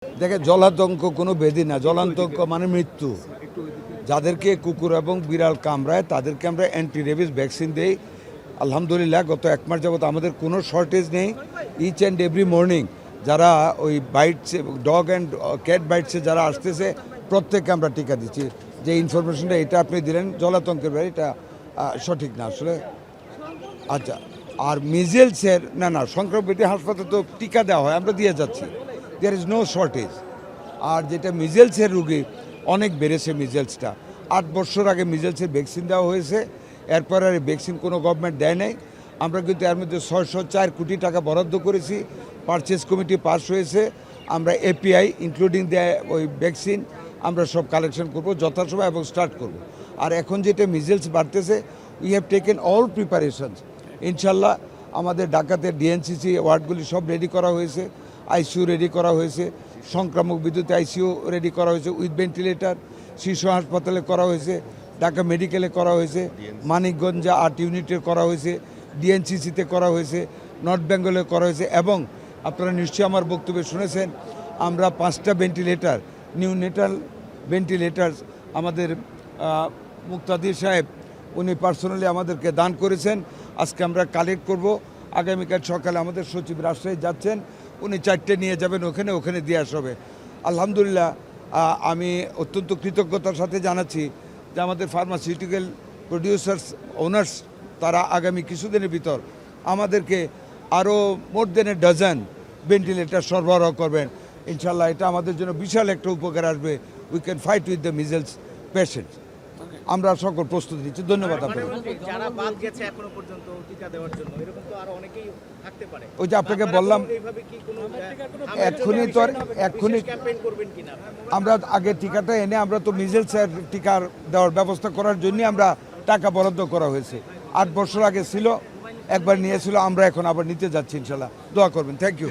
দেখে জলাতঙ্ক কোনো ব্যাধি না, জলাতঙ্ক মানে মৃত্যু। যাদেরকে কুকুর এবং বিড়াল কামড়ায় তাদেরকে আমরা অ্যান্টি রেবিস ভ্যাকসিন দেই। আলহামদুলিল্লাহ গত 1 মাস যাবত আমাদের কোনো শর্টেজ নেই। ইচ অ্যান্ড এভরি মর্নিং যারা ওই বাইটসে, ডগ অ্যান্ড ক্যাট বাইটসে যারা আসতেছে প্রত্যেককে আমরা টিকা দিচ্ছি। যে ইনফরমেশনটা এটা আপনি দিলেন জলাতঙ্কের ব্যাপারে, এটা সঠিক না আসলে। আচ্ছা, আর মিজেলসের না সংক্রমিত হাসপাতালে তো টিকা দেওয়া হয়, আমরা দিয়ে যাচ্ছি, দেয়ার ইজ নো শর্টেজ। আর যেটা মিজেলসের রুগী অনেক বেড়েছে, মিজেলসটা 8 বছর আগে মিজেলসের ভ্যাকসিন দেওয়া হয়েছে, এরপর আর ভ্যাকসিন কোনো গভর্নমেন্ট দেয় নাই। আমরা কিন্তু এর মধ্যে 604 কোটি টাকা বরাদ্দ করেছি, পারচেজ কমিটি পাস হয়েছে। আমরা এপিআই ইনক্লুডিং ওই ভ্যাকসিন আমরা সব কালেকশন করব যথাসময় এবং স্টার্ট করব। আর এখন যেটা মিজেলস বাড়তেছে, we have taken all preparations. ইনশাল্লাহ আমাদের ঢাকাতে ডিএনসিসি ওয়ার্ডগুলি সব রেডি করা হয়েছে, আইসিইউ রেডি করা হয়েছে, সংক্রামক বিদ্যুৎ আইসিইউ রেডি করা হয়েছে উইথ ভেন্টিলেটর, শিশু হাসপাতালে করা হয়েছে, ঢাকা মেডিকেলে করা হয়েছে, মানিকগঞ্জ 8 ইউনিটে করা হয়েছে, ডিএনসিসিতে করা হয়েছে, নর্থ বেঙ্গলে করা হয়েছে। এবং আপনারা নিশ্চয়ই আমার বক্তব্যে শুনেছেন, আমরা 5টা ভেন্টিলেটর, নিউনেটাল ভেন্টিলেটার আমাদের মুক্তাদির সাহেব উনি পার্সোনালি আমাদেরকে দান করেছেন। আজকে আমরা কালেক্ট করব, আগামীকাল সকালে আমাদের সচিব রাজশাহী যাচ্ছেন, উনি 4টে নিয়ে যাবেন, ওখানে দিয়ে আসা হবে। আলহামদুলিল্লাহ আমি অত্যন্ত কৃতজ্ঞতার সাথে জানাচ্ছি যে আমাদের ফার্মাসিউটিক্যাল প্রডিউসার্স ওনার্স তারা আগামী কিছুদিনের ভিতর আমাদেরকে আরও মোর দেন এ ডজন ভেন্টিলেটর সরবরাহ করবেন। ইনশাল্লাহ এটা আমাদের জন্য বিশাল একটা উপকার আসবে। We can fight with the measles patient. আমরা সকল প্রস্তুতি নিচ্ছি। ধন্যবাদ আপনাকে। যারা বাদ গেছে এখনো পর্যন্ত টিকা দেওয়ার জন্য, এরকম তো আরো অনেকেই থাকতে পারে। ওই যে আপনাকে বললাম এক্ষুনি ক্যাম্পেইন করবেন কিনা? আমরা আগে টিকাটা এনে আমরা তো মিজেলসের টিকার দেওয়ার ব্যবস্থা করার জন্যই আমরা টাকা বরাদ্দ করা হয়েছে। 8 বছর আগে ছিল, একবার নিয়েছিল, আমরা এখন আবার নিতে যাচ্ছি। ইনশাল্লাহ দোয়া করবেন। Thank you.